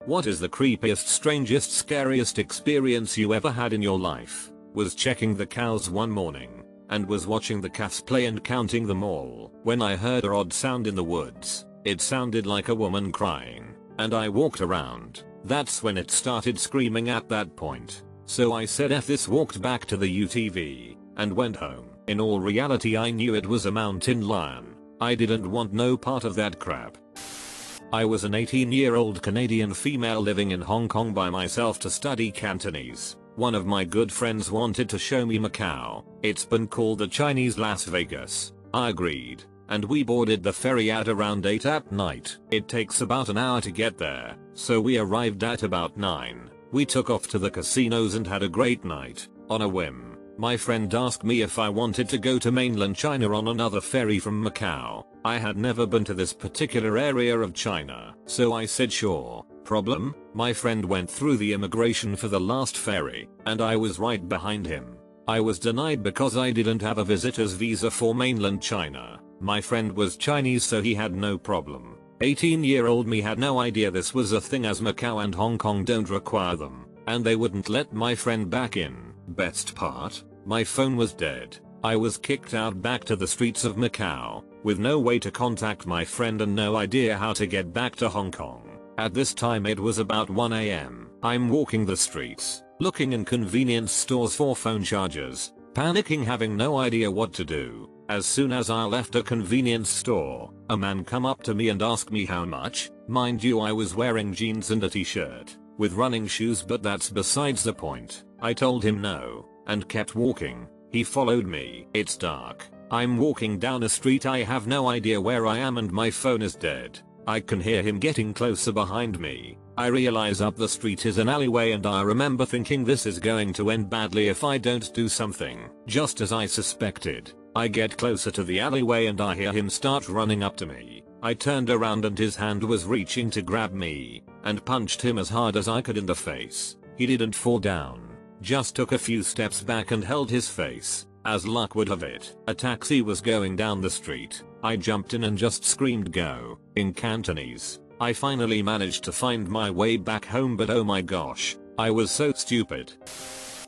What is the creepiest, strangest, scariest experience you ever had in your life? Was checking the cows one morning and was watching the calves play and counting them all when I heard a odd sound in the woods. It sounded like a woman crying, and I walked around. That's when it started screaming at that point. So I said F this, walked back to the UTV and went home. In all reality, I knew it was a mountain lion. I didn't want no part of that crap. I was an 18-year-old Canadian female living in Hong Kong by myself to study Cantonese. One of my good friends wanted to show me Macau. It's been called the Chinese Las Vegas. I agreed, and we boarded the ferry at around 8 at night. It takes about an hour to get there, so we arrived at about 9. We took off to the casinos and had a great night. On a whim, my friend asked me if I wanted to go to mainland China on another ferry from Macau. I had never been to this particular area of China, so I said sure. Problem? My friend went through the immigration for the last ferry, and I was right behind him. I was denied because I didn't have a visitor's visa for mainland China. My friend was Chinese, so he had no problem. 18-year-old me had no idea this was a thing, as Macau and Hong Kong don't require them, and they wouldn't let my friend back in. Best part? My phone was dead. I was kicked out back to the streets of Macau, with no way to contact my friend and no idea how to get back to Hong Kong. At this time it was about 1 AM. I'm walking the streets, looking in convenience stores for phone chargers, panicking, having no idea what to do. As soon as I left a convenience store, a man come up to me and asked me how much. Mind you, I was wearing jeans and a t-shirt with running shoes, but that's besides the point. I told him no and kept walking. He followed me. It's dark. I'm walking down a street, I have no idea where I am, and my phone is dead. I can hear him getting closer behind me. I realize up the street is an alleyway, and I remember thinking this is going to end badly if I don't do something. Just as I suspected, I get closer to the alleyway and I hear him start running up to me. I turned around and his hand was reaching to grab me, and punched him as hard as I could in the face. He didn't fall down, just took a few steps back and held his face. As luck would have it, a taxi was going down the street. I jumped in and just screamed go in Cantonese. I finally managed to find my way back home, but oh my gosh, I was so stupid.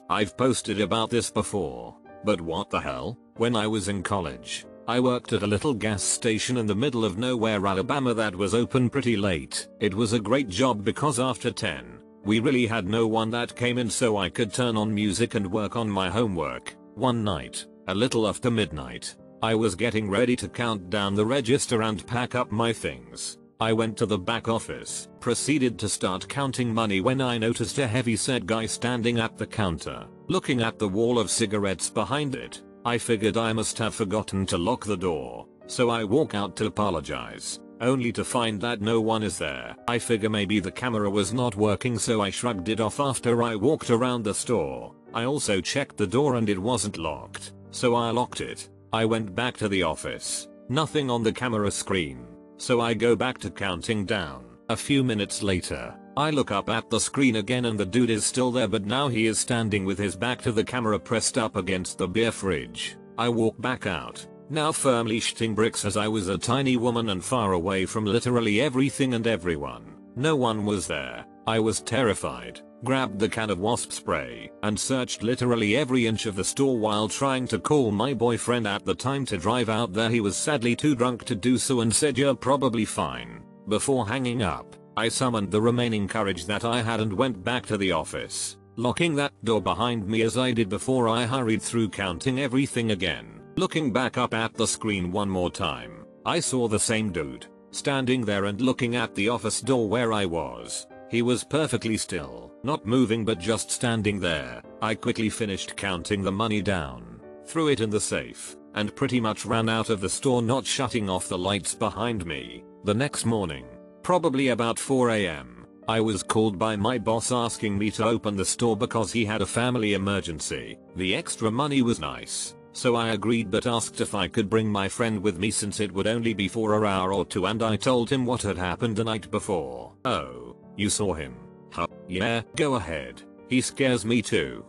I've posted about this before, but what the hell? When I was in college, I worked at a little gas station in the middle of nowhere, Alabama, that was open pretty late. It was a great job because after 10, we really had no one that came in, so I could turn on music and work on my homework. One night, a little after midnight, I was getting ready to count down the register and pack up my things. I went to the back office, proceeded to start counting money when I noticed a heavy-set guy standing at the counter, looking at the wall of cigarettes behind it. I figured I must have forgotten to lock the door, so I walk out to apologize, only to find that no one is there. I figure maybe the camera was not working, so I shrugged it off after I walked around the store. I also checked the door and it wasn't locked, so I locked it. I went back to the office. Nothing on the camera screen, so I go back to counting down. A few minutes later, I look up at the screen again and the dude is still there, but now he is standing with his back to the camera pressed up against the beer fridge. I walk back out, now firmly shitting bricks, as I was a tiny woman and far away from literally everything and everyone. No one was there. I was terrified, grabbed the can of wasp spray, and searched literally every inch of the store while trying to call my boyfriend at the time to drive out there. He was sadly too drunk to do so and said you're probably fine. Before hanging up, I summoned the remaining courage that I had and went back to the office, locking that door behind me as I did before. I hurried through counting everything again. Looking back up at the screen one more time, I saw the same dude, standing there and looking at the office door where I was. He was perfectly still, not moving but just standing there. I quickly finished counting the money down, threw it in the safe, and pretty much ran out of the store, not shutting off the lights behind me. The next morning, probably about 4 AM, I was called by my boss asking me to open the store because he had a family emergency. The extra money was nice, so I agreed, but asked if I could bring my friend with me since it would only be for an hour or two, and I told him what had happened the night before. Oh, you saw him? Huh? Yeah, go ahead. He scares me too.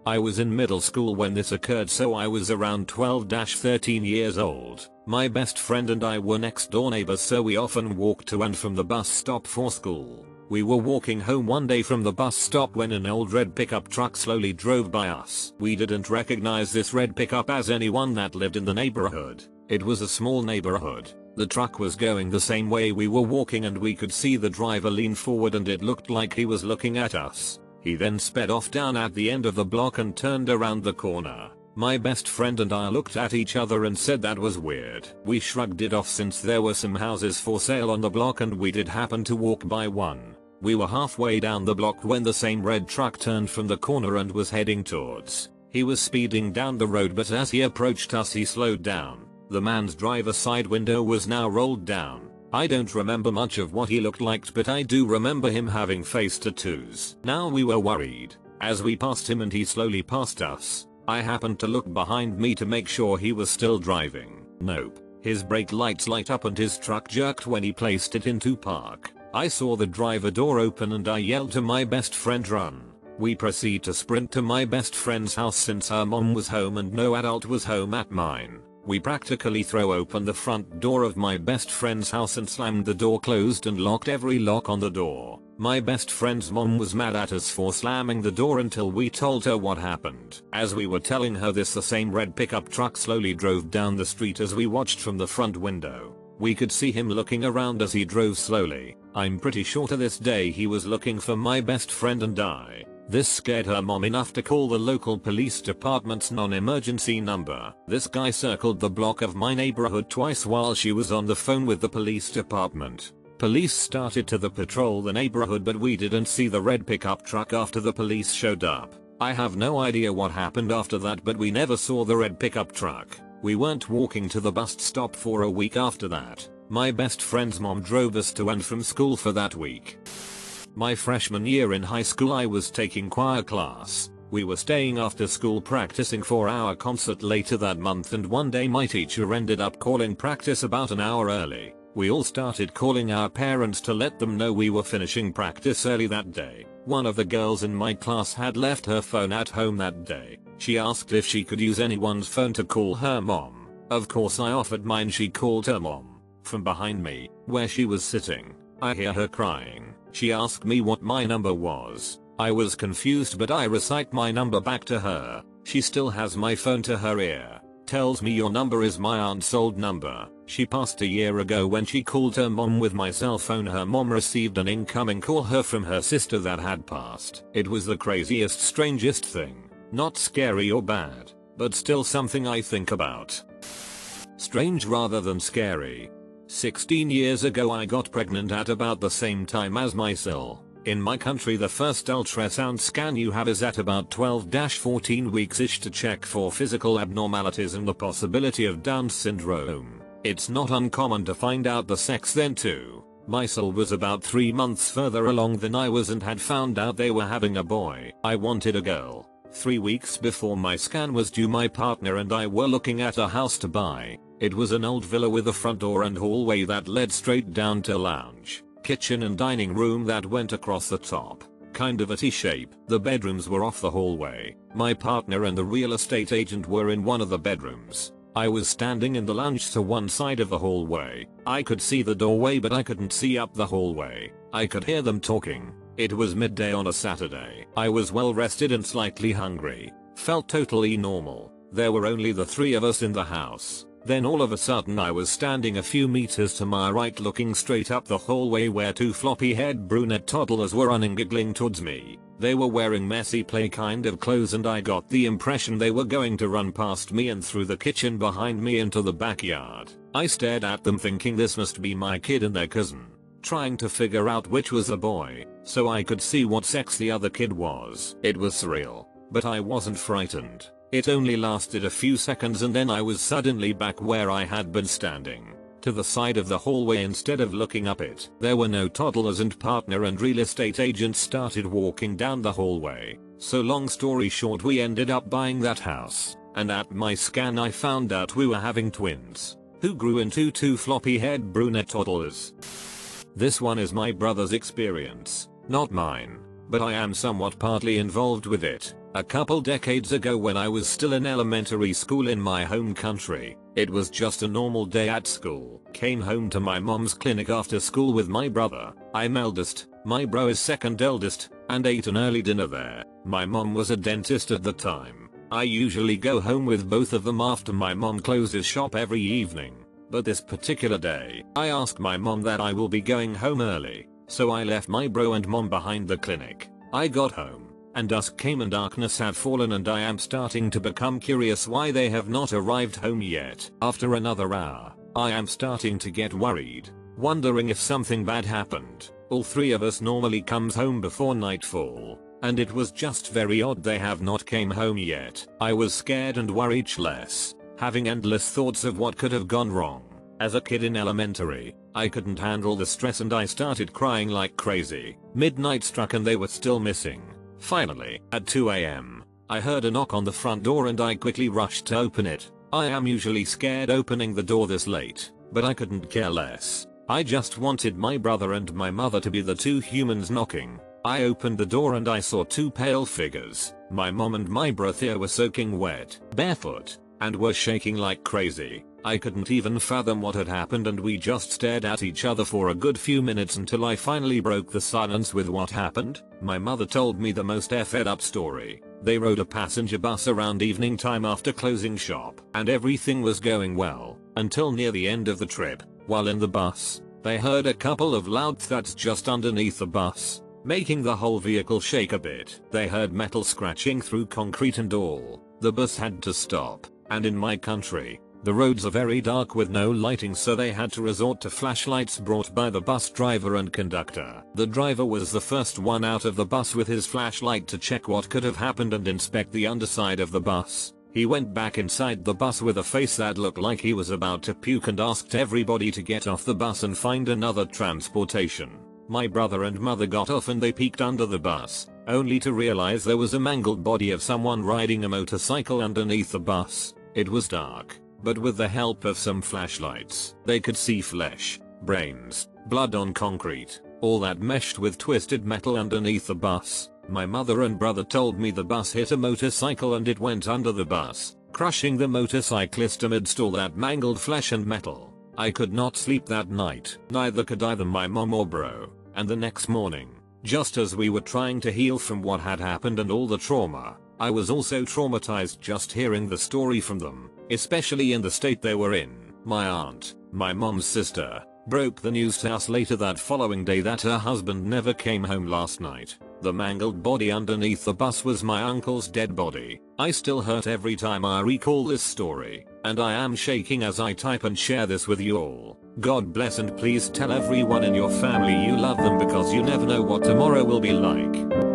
I was in middle school when this occurred, so I was around 12-13 years old. My best friend and I were next door neighbors, so we often walked to and from the bus stop for school. We were walking home one day from the bus stop when an old red pickup truck slowly drove by us. We didn't recognize this red pickup as anyone that lived in the neighborhood. It was a small neighborhood. The truck was going the same way we were walking and we could see the driver lean forward and it looked like he was looking at us. He then sped off down at the end of the block and turned around the corner. My best friend and I looked at each other and said that was weird. We shrugged it off since there were some houses for sale on the block and we did happen to walk by one. We were halfway down the block when the same red truck turned from the corner and was heading towards. He was speeding down the road, but as he approached us he slowed down. The man's driver's side window was now rolled down. I don't remember much of what he looked like, but I do remember him having face tattoos. Now we were worried. As we passed him and he slowly passed us, I happened to look behind me to make sure he was still driving. Nope. His brake lights light up and his truck jerked when he placed it into park. I saw the driver door open and I yelled to my best friend, "Run." We proceed to sprint to my best friend's house since her mom was home and no adult was home at mine. We practically throw open the front door of my best friend's house and slammed the door closed and locked every lock on the door. My best friend's mom was mad at us for slamming the door until we told her what happened. As we were telling her this, the same red pickup truck slowly drove down the street as we watched from the front window. We could see him looking around as he drove slowly. I'm pretty sure to this day he was looking for my best friend and I. This scared her mom enough to call the local police department's non-emergency number. This guy circled the block of my neighborhood twice while she was on the phone with the police department. Police started to patrol the neighborhood, but we didn't see the red pickup truck after the police showed up. I have no idea what happened after that, but we never saw the red pickup truck. We weren't walking to the bus stop for a week after that. My best friend's mom drove us to and from school for that week. My freshman year in high school, I was taking choir class. We were staying after school practicing for our concert later that month, and one day my teacher ended up calling practice about an hour early. We all started calling our parents to let them know we were finishing practice early that day. One of the girls in my class had left her phone at home that day. She asked if she could use anyone's phone to call her mom. Of course I offered mine. She called her mom. From behind me, where she was sitting, I hear her crying. She asked me what my number was. I was confused, but I recite my number back to her. She still has my phone to her ear. Tells me, "Your number is my aunt's old number. She passed a year ago when she called her mom with my cell phone. Her mom received an incoming call from her sister that had passed." It was the craziest, strangest thing. Not scary or bad, but still something I think about. Strange rather than scary. 16 years ago I got pregnant at about the same time as my sil. In my country the first ultrasound scan you have is at about 12-14 weeks-ish to check for physical abnormalities and the possibility of Down syndrome. It's not uncommon to find out the sex then too. My sil was about 3 months further along than I was and had found out they were having a boy. I wanted a girl. 3 weeks before my scan was due, my partner and I were looking at a house to buy. It was an old villa with a front door and hallway that led straight down to lounge, kitchen and dining room that went across the top. Kind of a T-shape. The bedrooms were off the hallway. My partner and the real estate agent were in one of the bedrooms. I was standing in the lounge to one side of the hallway. I could see the doorway but I couldn't see up the hallway. I could hear them talking. It was midday on a Saturday. I was well rested and slightly hungry. Felt totally normal. There were only the three of us in the house. Then all of a sudden I was standing a few meters to my right looking straight up the hallway where two floppy-haired brunette toddlers were running giggling towards me. They were wearing messy play kind of clothes and I got the impression they were going to run past me and through the kitchen behind me into the backyard. I stared at them thinking this must be my kid and their cousin. Trying to figure out which was a boy, so I could see what sex the other kid was. It was surreal, but I wasn't frightened. It only lasted a few seconds and then I was suddenly back where I had been standing, to the side of the hallway instead of looking up it. There were no toddlers and partner and real estate agent started walking down the hallway. So long story short, we ended up buying that house, and at my scan I found out we were having twins, who grew into two floppy-haired brunette toddlers. This one is my brother's experience, not mine, but I am somewhat partly involved with it. A couple decades ago when I was still in elementary school in my home country, it was just a normal day at school. Came home to my mom's clinic after school with my brother. I'm eldest, My bro is second eldest and ate an early dinner there. My mom was a dentist at the time. I usually go home with both of them after my mom closes shop every evening. But this particular day, I asked my mom that I will be going home early. So I left my bro and mom behind the clinic. I got home, and dusk came and darkness had fallen, and I am starting to become curious why they have not arrived home yet. After another hour, I am starting to get worried, wondering if something bad happened. All three of us normally comes home before nightfall, and it was just very odd they have not came home yet. I was scared and worried less, having endless thoughts of what could have gone wrong. As a kid in elementary, I couldn't handle the stress and I started crying like crazy. Midnight struck and they were still missing. Finally, at 2 AM, I heard a knock on the front door and I quickly rushed to open it. I am usually scared opening the door this late, but I couldn't care less. I just wanted my brother and my mother to be the two humans knocking. I opened the door and I saw two pale figures. My mom and my brother were soaking wet, barefoot, and were shaking like crazy. I couldn't even fathom what had happened and we just stared at each other for a good few minutes until I finally broke the silence with what happened. My mother told me the most effed up story. They rode a passenger bus around evening time after closing shop, and everything was going well until near the end of the trip. While in the bus, they heard a couple of loud thuds just underneath the bus, making the whole vehicle shake a bit. They heard metal scratching through concrete and all. The bus had to stop, and in my country, the roads are very dark with no lighting, so they had to resort to flashlights brought by the bus driver and conductor. The driver was the first one out of the bus with his flashlight to check what could have happened and inspect the underside of the bus. He went back inside the bus with a face that looked like he was about to puke and asked everybody to get off the bus and find another transportation. My brother and mother got off and they peeked under the bus, only to realize there was a mangled body of someone riding a motorcycle underneath the bus. It was dark, but with the help of some flashlights, they could see flesh, brains, blood on concrete, all that meshed with twisted metal underneath the bus. My mother and brother told me the bus hit a motorcycle and it went under the bus, crushing the motorcyclist amidst all that mangled flesh and metal. I could not sleep that night, neither could either my mom or bro, and the next morning, just as we were trying to heal from what had happened and all the trauma, I was also traumatized just hearing the story from them, especially in the state they were in. My aunt, my mom's sister, broke the news to us later that following day that her husband never came home last night. The mangled body underneath the bus was my uncle's dead body. I still hurt every time I recall this story, and I am shaking as I type and share this with you all. God bless, and please tell everyone in your family you love them because you never know what tomorrow will be like.